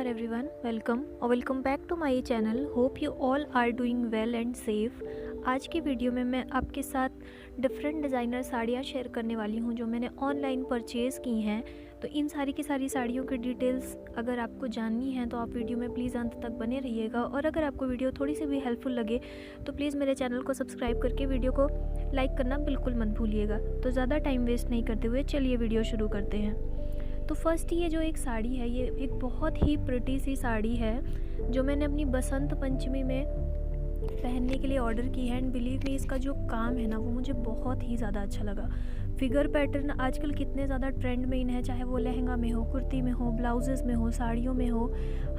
नमस्कार everyone, welcome back to my channel. Hope you all are doing well and safe. आज की video में मैं आपके साथ डिफरेंट डिज़ाइनर साड़ियाँ शेयर करने वाली हूँ जो मैंने ऑनलाइन परचेज़ की हैं। तो इन सारी की सारी साड़ियों की डिटेल्स अगर आपको जाननी है तो आप वीडियो में प्लीज़ अंत तक बने रहिएगा। और अगर आपको वीडियो थोड़ी सी भी हेल्पफुल लगे तो प्लीज़ मेरे चैनल को सब्सक्राइब करके वीडियो को लाइक करना बिल्कुल मत भूलिएगा। तो ज़्यादा टाइम वेस्ट नहीं करते हुए चलिए वीडियो शुरू करते हैं। तो फर्स्ट ये जो एक साड़ी है, ये एक बहुत ही प्रिटी सी साड़ी है जो मैंने अपनी बसंत पंचमी में पहनने के लिए ऑर्डर की है। एंड बिलीव मी, इसका जो काम है ना वो मुझे बहुत ही ज़्यादा अच्छा लगा। फिगर पैटर्न आजकल कितने ज़्यादा ट्रेंड में इन है, चाहे वो लहंगा में हो, कुर्ती में हो, ब्लाउजेज़ में हो, साड़ियों में हो,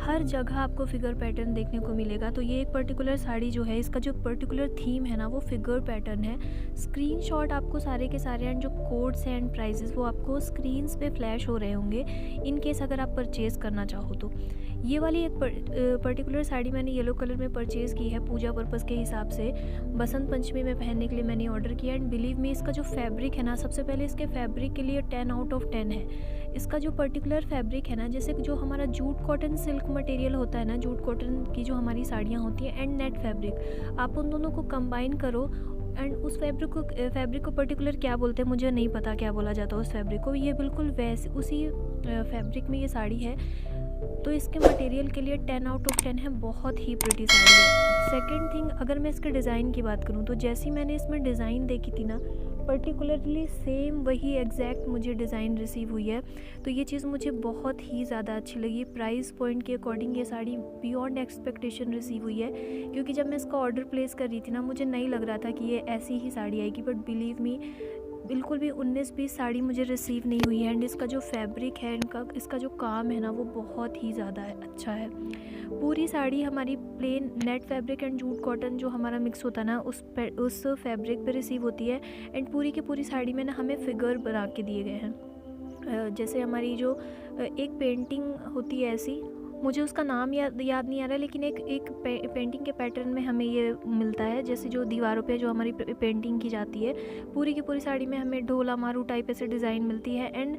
हर जगह आपको फिगर पैटर्न देखने को मिलेगा। तो ये एक पर्टिकुलर साड़ी जो है, इसका जो पर्टिकुलर थीम है ना वो फिगर पैटर्न है। स्क्रीनशॉट आपको सारे के सारे एंड जो कोड्स हैं एंड प्राइजेस वो आपको स्क्रीन्स पे फ्लैश हो रहे होंगे इन केस अगर आप परचेज़ करना चाहो तो। ये वाली एक पर्टिकुलर साड़ी मैंने येलो कलर में परचेज़ की है पूजा पर्पज़ के हिसाब से। बसंत पंचमी में पहनने के लिए मैंने ऑर्डर किया। एंड बिलीव मी, इसका जो फैब्रिक है ना, सबसे पहले इसके फैब्रिक के लिए 10 आउट ऑफ 10 है। इसका जो पर्टिकुलर फैब्रिक है ना, जैसे जो हमारा जूट कॉटन सिल्क मटेरियल होता है ना, जूट कॉटन की जो हमारी साड़ियाँ होती हैं एंड नेट फैब्रिक, आप उन दोनों को कंबाइन करो एंड उस फैब्रिक को पर्टिकुलर क्या बोलते हैं मुझे नहीं पता क्या बोला जाता है उस फैब्रिक को। ये बिल्कुल वैसे उसी फैब्रिक में ये साड़ी है। तो इसके मटेरियल के लिए 10 आउट ऑफ 10 है, बहुत ही प्रिटी साड़ी है। सेकंड थिंग, अगर मैं इसके डिज़ाइन की बात करूँ तो जैसी मैंने इसमें डिज़ाइन देखी थी ना, पर्टिकुलरली सेम वही एग्जैक्ट मुझे डिज़ाइन रिसीव हुई है। तो ये चीज़ मुझे बहुत ही ज़्यादा अच्छी लगी। प्राइस पॉइंट के अकॉर्डिंग ये साड़ी बियॉन्ड एक्सपेक्टेशन रिसीव हुई है, क्योंकि जब मैं इसका ऑर्डर प्लेस कर रही थी ना, मुझे नहीं लग रहा था कि ये ऐसी ही साड़ी आएगी। बट बिलीव मी, बिल्कुल भी 19-20 साड़ी मुझे रिसीव नहीं हुई है। एंड इसका जो फैब्रिक है, इसका जो काम है ना वो बहुत ही ज़्यादा अच्छा है। पूरी साड़ी हमारी plain net fabric and jute cotton जो हमारा मिक्स होता है ना उस फैब्रिक पे रिसीव होती है। एंड पूरी की पूरी साड़ी में ना हमें फिगर बना के दिए गए हैं। जैसे हमारी जो एक पेंटिंग होती है ऐसी, मुझे उसका नाम याद नहीं आ रहा, लेकिन एक पेंटिंग के पैटर्न में हमें ये मिलता है, जैसे जो दीवारों पे जो हमारी पेंटिंग की जाती है। पूरी की पूरी साड़ी में हमें ढोला मारू टाइप ऐसे डिज़ाइन मिलती है। एंड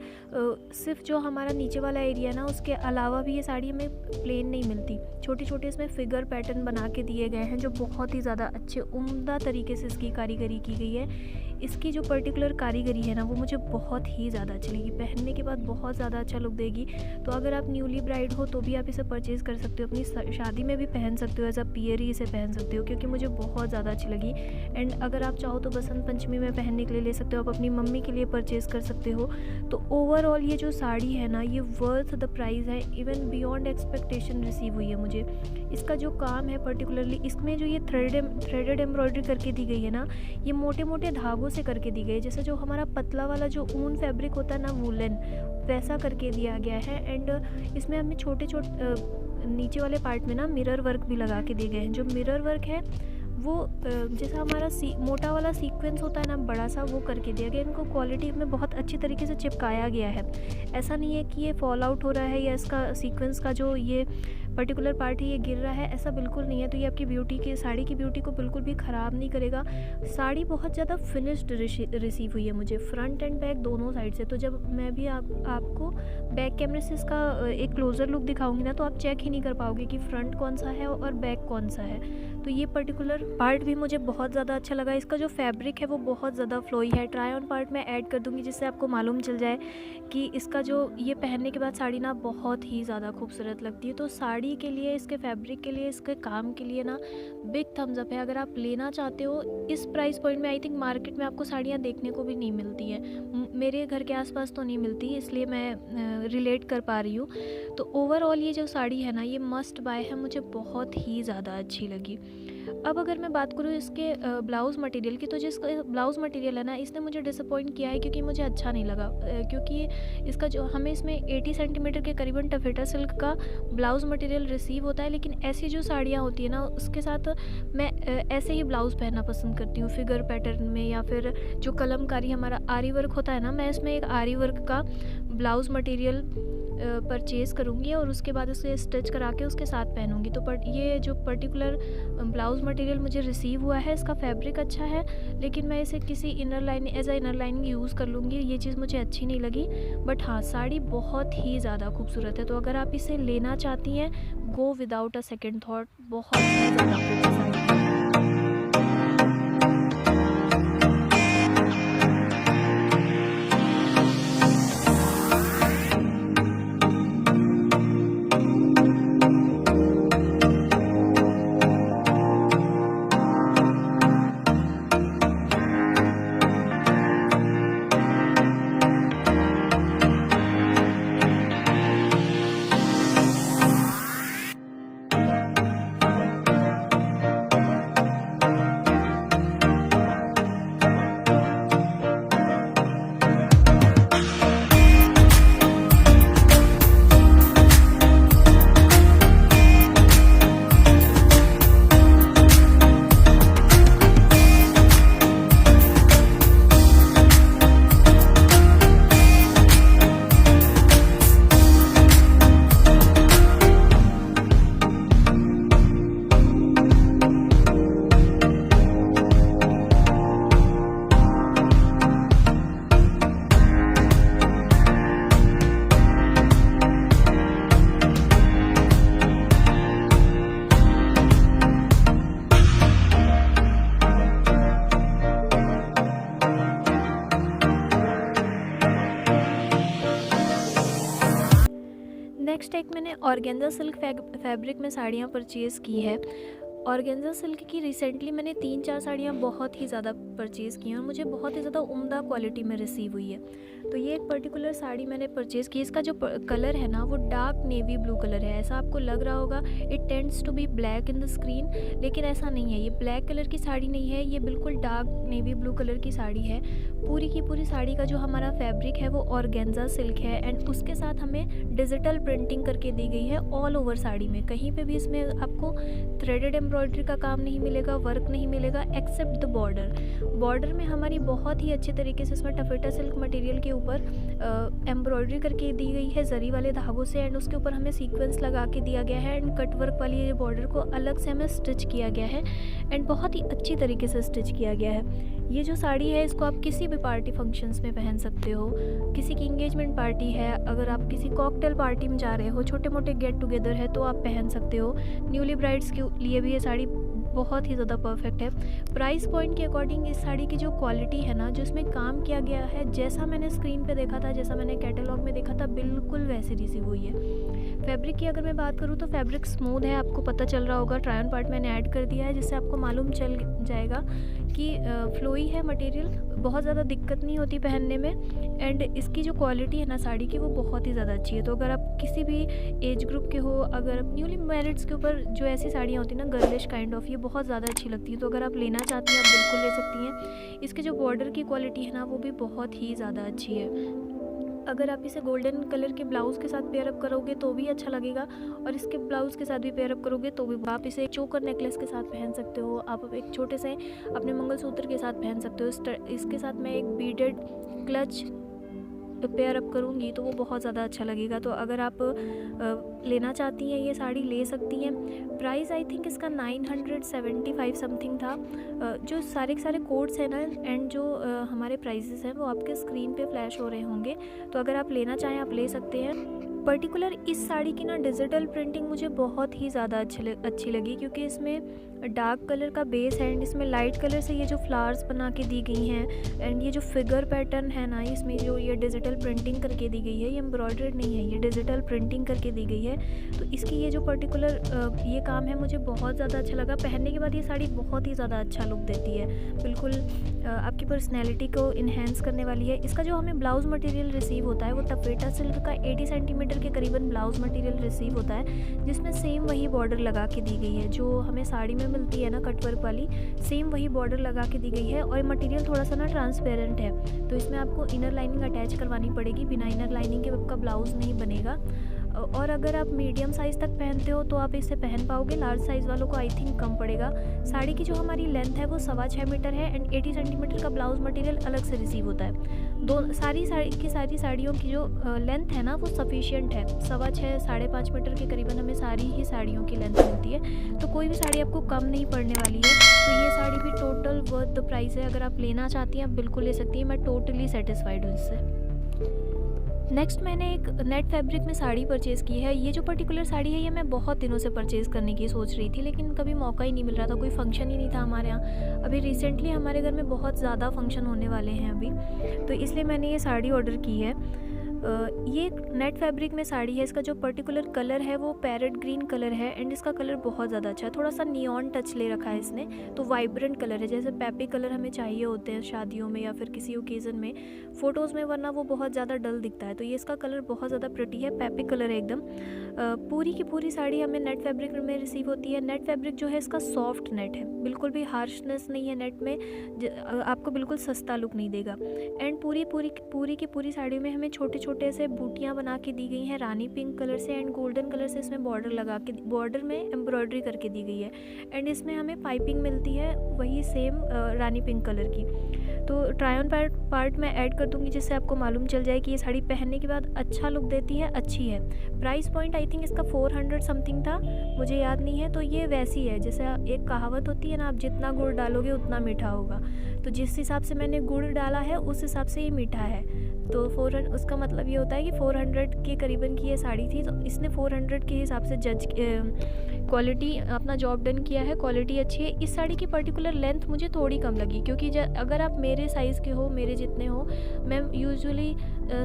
सिर्फ जो हमारा नीचे वाला एरिया ना, उसके अलावा भी ये साड़ी हमें प्लेन नहीं मिलती। छोटे छोटे इसमें फिगर पैटर्न बना के दिए गए हैं जो बहुत ही ज़्यादा अच्छे उम्दा तरीके से इसकी कारीगरी की गई है। इसकी जो पर्टिकुलर कारीगरी है ना वो मुझे बहुत ही ज़्यादा अच्छी लगी। पहनने के बाद बहुत ज़्यादा अच्छा लुक देगी। तो अगर आप न्यूली ब्राइड हो तो भी आप इसे परचेज़ कर सकते हो, अपनी शादी में भी पहन सकते हो, एज अ पियर ही इसे पहन सकते हो, क्योंकि मुझे बहुत ज़्यादा अच्छी लगी। एंड अगर आप चाहो तो बसंत पंचमी में पहनने के लिए ले सकते हो, आप अपनी मम्मी के लिए परचेज़ कर सकते हो। तो ओवरऑल ये जो साड़ी है ना, ये वर्थ द प्राइस है। इवन बियॉन्ड एक्सपेक्टेशन रिसीव हुई है मुझे। इसका जो काम है पर्टिकुलरली, इसमें जो ये थ्रेडेड एम्ब्रॉयडरी करके दी गई है ना, ये मोटे मोटे धागों से करके दी गई है। जैसे जो हमारा पतला वाला जो ऊन फैब्रिक होता है ना, वूलन, वैसा करके दिया गया है। एंड इसमें हमें छोटे नीचे वाले पार्ट में ना मिरर वर्क भी लगा के दिए गए हैं। जो मिरर वर्क है वो जैसा हमारा मोटा वाला सीक्वेंस होता है ना, बड़ा सा, वो करके दिया गया। इनको क्वालिटी में बहुत अच्छी तरीके से चिपकाया गया है। ऐसा नहीं है कि ये फॉल आउट हो रहा है या इसका सीक्वेंस का जो ये पर्टिकुलर पार्ट है ये गिर रहा है, ऐसा बिल्कुल नहीं है। तो ये आपकी साड़ी की ब्यूटी को बिल्कुल भी ख़राब नहीं करेगा। साड़ी बहुत ज़्यादा फिनिश्ड रिसीव हुई है मुझे, फ्रंट एंड बैक दोनों साइड से। तो जब मैं भी आपको बैक कैमरे से इसका एक क्लोज़र लुक दिखाऊंगी ना, तो आप चेक ही नहीं कर पाओगे कि फ्रंट कौन सा है और बैक कौन सा है। तो ये पर्टिकुलर पार्ट भी मुझे बहुत ज़्यादा अच्छा लगा। इसका जो फैब्रिक है वो बहुत ज़्यादा फ्लोई है। ट्राई ऑन पार्ट मैं ऐड कर दूँगी जिससे आपको मालूम चल जाए कि इसका जो ये पहनने के बाद साड़ी ना बहुत ही ज़्यादा खूबसूरत लगती है। तो साड़ी के लिए, इसके फैब्रिक के लिए, इसके काम के लिए ना बिग थम्स अप है। अगर आप लेना चाहते हो इस प्राइस पॉइंट में, आई थिंक मार्केट में आपको साड़ियाँ देखने को भी नहीं मिलती हैं। मेरे घर के आसपास तो नहीं मिलती, इसलिए मैं रिलेट कर पा रही हूँ। तो ओवरऑल ये जो साड़ी है ना, ये मस्ट बाय है, मुझे बहुत ही ज़्यादा अच्छी लगी। अब अगर मैं बात करूँ इसके ब्लाउज़ मटेरियल की, तो जिसका ब्लाउज़ मटेरियल है ना, इसने मुझे डिसअपॉइंट किया है, क्योंकि मुझे अच्छा नहीं लगा। क्योंकि इसका जो हमें इसमें 80 सेंटीमीटर के करीबन टफेटा सिल्क का ब्लाउज़ मटेरियल रिसीव होता है। लेकिन ऐसी जो साड़ियाँ होती है ना, उसके साथ मैं ऐसे ही ब्लाउज़ पहनना पसंद करती हूँ, फिगर पैटर्न में, या फिर जो कलमकारी हमारा आरी वर्क होता है ना, मैं इसमें एक आरी वर्क का ब्लाउज़ मटेरियल परचेज़ करूँगी और उसके बाद उसे स्टिच करा के उसके साथ पहनूँगी। तो ये जो पर्टिकुलर ब्लाउज़ मटेरियल मुझे रिसीव हुआ है, इसका फैब्रिक अच्छा है, लेकिन मैं इसे किसी inner line as a inner lining use कर लूँगी, ये चीज़ मुझे अच्छी नहीं लगी। बट हाँ, साड़ी बहुत ही ज़्यादा खूबसूरत है, तो अगर आप इसे लेना चाहती हैं, go without a second thought, बहुत ही ज़्यादा प्रिटी साड़ी है। नेक्स्ट एक मैंने ऑर्गेन्जा सिल्क फैब्रिक में साड़ियाँ परचेज़ की है। ऑर्गेन्जा सिल्क की रिसेंटली मैंने 3-4 साड़ियाँ बहुत ही ज़्यादा परचेज़ की हैं और मुझे बहुत ही ज़्यादा उम्दा क्वालिटी में रिसीव हुई है। तो ये एक पर्टिकुलर साड़ी मैंने परचेज़ की, इसका जो कलर है ना वो डार्क नेवी ब्लू कलर है। ऐसा आपको लग रहा होगा, it tends to be black in the screen, लेकिन ऐसा नहीं है। ये ब्लैक कलर की साड़ी नहीं है, ये बिल्कुल डार्क नेवी ब्लू कलर की साड़ी है। पूरी की पूरी साड़ी का जो हमारा फैब्रिक है वो ऑर्गेन्जा सिल्क है एंड उसके साथ हमें डिजिटल प्रिंटिंग करके दी गई है ऑल ओवर साड़ी में। कहीं पे भी इसमें आपको थ्रेडेड एम्ब्रॉयडरी का काम नहीं मिलेगा, वर्क नहीं मिलेगा, एक्सेप्ट द बॉर्डर में हमारी बहुत ही अच्छे तरीके से इसमें टफेटा सिल्क मटेरियल के ऊपर एम्ब्रॉयडरी करके दी गई है जरी वाले धागों से एंड उसके ऊपर हमें सीक्वेंस लगा के दिया गया है एंड कट वर्क वाली ये बॉर्डर को अलग से हमें स्टिच किया गया है एंड बहुत ही अच्छी तरीके से स्टिच किया गया है। ये जो साड़ी है इसको आप किसी भी पार्टी फंक्शंस में पहन सकते हो। किसी की इंगेजमेंट पार्टी है, अगर आप किसी कॉकटेल पार्टी में जा रहे हो, छोटे मोटे गेट टुगेदर है तो आप पहन सकते हो। न्यूली ब्राइड्स के लिए भी ये साड़ी बहुत ही ज़्यादा परफेक्ट है। प्राइस पॉइंट के अकॉर्डिंग इस साड़ी की जो क्वालिटी है ना, जो इसमें काम किया गया है, जैसा मैंने स्क्रीन पे देखा था, जैसा मैंने कैटलॉग में देखा था, बिल्कुल वैसे रिसीव हुई है। फैब्रिक की अगर मैं बात करूँ तो फैब्रिक स्मूथ है, आपको पता चल रहा होगा। ट्राई ऑन पार्ट मैंने ऐड कर दिया है जिससे आपको मालूम चल जाएगा कि फ्लोई है मटेरियल, बहुत ज़्यादा दिक्कत नहीं होती पहनने में एंड इसकी जो क्वालिटी है ना साड़ी की वो बहुत ही ज़्यादा अच्छी है। तो अगर आप किसी भी एज ग्रुप के हो, अगर आप न्यूली मैरिड्स के ऊपर जो ऐसी साड़ियाँ होती हैं ना गर्लिश काइंड ऑफ, ये बहुत ज़्यादा अच्छी लगती है। तो अगर आप लेना चाहती हैं आप बिल्कुल ले सकती हैं। इसके जो बॉर्डर की क्वालिटी है ना वो भी बहुत ही ज़्यादा अच्छी है। अगर आप इसे गोल्डन कलर के ब्लाउज़ के साथ पेयर अप करोगे तो भी अच्छा लगेगा और इसके ब्लाउज़ के साथ भी पेयर अप करोगे तो भी। आप इसे एक चोकर नेकलेस के साथ पहन सकते हो, आप एक छोटे से अपने मंगलसूत्र के साथ पहन सकते हो। इसके साथ मैं एक बीडेड क्लच पेयर अप करूँगी तो वो बहुत ज़्यादा अच्छा लगेगा। तो अगर आप लेना चाहती हैं ये साड़ी ले सकती हैं। प्राइस आई थिंक इसका 975 समथिंग था। जो सारे के सारे कोड्स हैं ना एंड जो हमारे प्राइसेस हैं वो आपके स्क्रीन पे फ्लैश हो रहे होंगे, तो अगर आप लेना चाहें आप ले सकते हैं। पर्टिकुलर इस साड़ी की ना डिजिटल प्रिंटिंग मुझे बहुत ही ज़्यादा अच्छी लगी क्योंकि इसमें डार्क कलर का बेस है एंड इसमें लाइट कलर से ये जो फ्लावर्स बना के दी गई हैं एंड ये जो फिगर पैटर्न है ना, इसमें जो ये डिजिटल प्रिंटिंग करके दी गई है, ये एम्ब्रॉयडर्ड नहीं है, ये डिजिटल प्रिंटिंग करके दी गई है। तो इसकी ये जो पर्टिकुलर ये काम है मुझे बहुत ज़्यादा अच्छा लगा। पहनने के बाद ये साड़ी बहुत ही ज़्यादा अच्छा लुक देती है, बिल्कुल आपकी पर्सनैलिटी को इन्हेंस करने वाली है। इसका जो हमें ब्लाउज़ मटेरियल रिसीव होता है वो टफेटा सिल्क का 80 सेंटीमीटर के करीबन ब्लाउज़ मटेरियल रिसीव होता है, जिसमें सेम वही बॉर्डर लगा के दी गई है जो हमें साड़ी में मिलती है ना कटवर्क वाली, सेम वही बॉर्डर लगा के दी गई है। और मटेरियल थोड़ा सा ना ट्रांसपेरेंट है, तो इसमें आपको इनर लाइनिंग अटैच करवानी पड़ेगी, बिना इनर लाइनिंग के आपका ब्लाउज़ नहीं बनेगा। और अगर आप मीडियम साइज़ तक पहनते हो तो आप इसे पहन पाओगे, लार्ज साइज़ वालों को आई थिंक कम पड़ेगा। साड़ी की जो हमारी लेंथ है वो 6.25 मीटर है एंड 80 सेंटीमीटर का ब्लाउज़ मटेरियल अलग से रिसीव होता है। सारी साड़ियों की जो लेंथ है ना वो सफिशिएंट है, 6.25 5.5 मीटर के करीबन हमें सारी ही साड़ियों की लेंथ मिलती है, तो कोई भी साड़ी आपको कम नहीं पड़ने वाली है। तो ये साड़ी भी टोटल वर्थ द प्राइस है, अगर आप लेना चाहती हैं आप बिल्कुल ले सकती हैं, मैं टोटली सेटिस्फाइड हूँ इससे। नेक्स्ट मैंने एक नेट फैब्रिक में साड़ी परचेज़ की है। ये जो पर्टिकुलर साड़ी है ये मैं बहुत दिनों से परचेज़ करने की सोच रही थी, लेकिन कभी मौका ही नहीं मिल रहा था, कोई फंक्शन ही नहीं था हमारे यहाँ। अभी रिसेंटली हमारे घर में बहुत ज़्यादा फंक्शन होने वाले हैं अभी, तो इसलिए मैंने ये साड़ी ऑर्डर की है। ये नेट फैब्रिक में साड़ी है, इसका जो पर्टिकुलर कलर है वो पैरेट ग्रीन कलर है एंड इसका कलर बहुत ज़्यादा अच्छा है, थोड़ा सा नियॉन टच ले रखा है इसने, तो वाइब्रेंट कलर है, जैसे पेपी कलर हमें चाहिए होते हैं शादियों में या फिर किसी ओकेज़न में, फ़ोटोज़ में, वरना वो बहुत ज़्यादा डल दिखता है। तो ये इसका कलर बहुत ज़्यादा प्रिटी है, पेपी कलर है एकदम। पूरी की पूरी साड़ी हमें नेट फैब्रिक में रिसीव होती है। नेट फैब्रिक जो है इसका सॉफ्ट नेट है, बिल्कुल भी हार्शनेस नहीं है नेट में, आपको बिल्कुल सस्ता लुक नहीं देगा। एंड पूरी की पूरी साड़ी में हमें छोटे छोटे से बूटियाँ बना के दी गई हैं रानी पिंक कलर से एंड गोल्डन कलर से, इसमें बॉर्डर लगा के, बॉर्डर में एम्ब्रॉयडरी करके दी गई है एंड इसमें हमें पाइपिंग मिलती है वही सेम रानी पिंक कलर की। तो ट्राई ऑन पार्ट मैं ऐड कर दूंगी जिससे आपको मालूम चल जाए कि ये साड़ी पहनने के बाद अच्छा लुक देती है, अच्छी है। प्राइस पॉइंट आई थिंक इसका 400 समथिंग था, मुझे याद नहीं है। तो ये वैसी है जैसे एक कहावत होती है ना, आप जितना गुड़ डालोगे उतना मीठा होगा, तो जिस हिसाब से मैंने गुड़ डाला है उस हिसाब से ये मीठा है। तो 400 उसका मतलब ये होता है कि 400 के करीबन की ये साड़ी थी, तो इसने 400 के हिसाब से जज क्वालिटी अपना जॉब डन किया है, क्वालिटी अच्छी है। इस साड़ी की पर्टिकुलर लेंथ मुझे थोड़ी कम लगी, क्योंकि अगर आप मेरे साइज़ के हो, मेरे जितने हो, मैं यूजुअली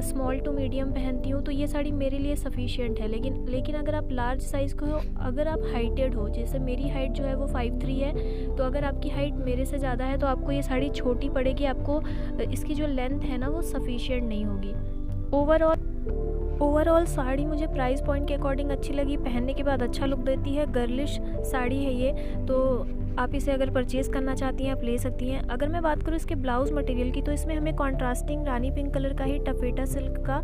स्मॉल टू मीडियम पहनती हूँ, तो ये साड़ी मेरे लिए सफिशिएंट है। लेकिन अगर आप लार्ज साइज़ के हो, अगर आप हाइटेड हो, जैसे मेरी हाइट जो है वो 5'3" है, तो अगर आपकी हाइट मेरे से ज़्यादा है तो आपको ये साड़ी छोटी पड़ेगी, आपको इसकी जो लेंथ है ना वो सफिशिएंट नहीं होगी। ओवरऑल साड़ी मुझे प्राइस पॉइंट के अकॉर्डिंग अच्छी लगी, पहनने के बाद अच्छा लुक देती है, गर्लिश साड़ी है ये, तो आप इसे अगर परचेज़ करना चाहती हैं आप ले सकती हैं। अगर मैं बात करूँ इसके ब्लाउज़ मटेरियल की, तो इसमें हमें कॉन्ट्रास्टिंग रानी पिंक कलर का ही टफेटा सिल्क का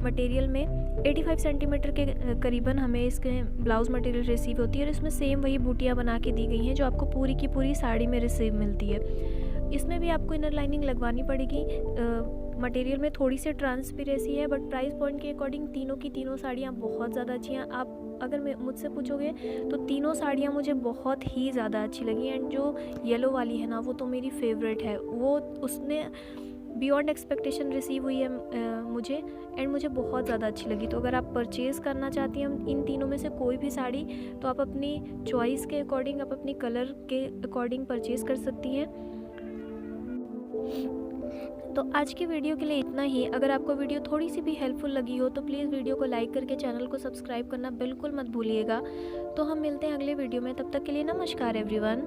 मटेरियल में 85 सेंटीमीटर के करीबन हमें इसके ब्लाउज़ मटेरियल रिसीव होती है और इसमें सेम वही बूटियाँ बना के दी गई हैं जो आपको पूरी की पूरी साड़ी में रिसीव मिलती है। इसमें भी आपको इनर लाइनिंग लगवानी पड़ेगी। मटेरियल में थोड़ी सी ट्रांसपेरेंसी है, बट प्राइस पॉइंट के अकॉर्डिंग तीनों की तीनों साड़ियाँ बहुत ज़्यादा अच्छी हैं। आप अगर मुझसे पूछोगे तो तीनों साड़ियाँ मुझे बहुत ही ज़्यादा अच्छी लगी एंड जो येलो वाली है ना वो तो मेरी फेवरेट है, वो उसने बियॉन्ड एक्सपेक्टेशन रिसीव हुई है मुझे एंड मुझे बहुत ज़्यादा अच्छी लगी। तो अगर आप परचेज़ करना चाहती हैं इन तीनों में से कोई भी साड़ी, तो आप अपनी चॉइस के अकॉर्डिंग, आप अपनी कलर के अकॉर्डिंग परचेज़ कर सकती हैं। तो आज की वीडियो के लिए इतना ही। अगर आपको वीडियो थोड़ी सी भी हेल्पफुल लगी हो तो प्लीज़ वीडियो को लाइक करके चैनल को सब्सक्राइब करना बिल्कुल मत भूलिएगा। तो हम मिलते हैं अगले वीडियो में, तब तक के लिए नमस्कार एवरीवन।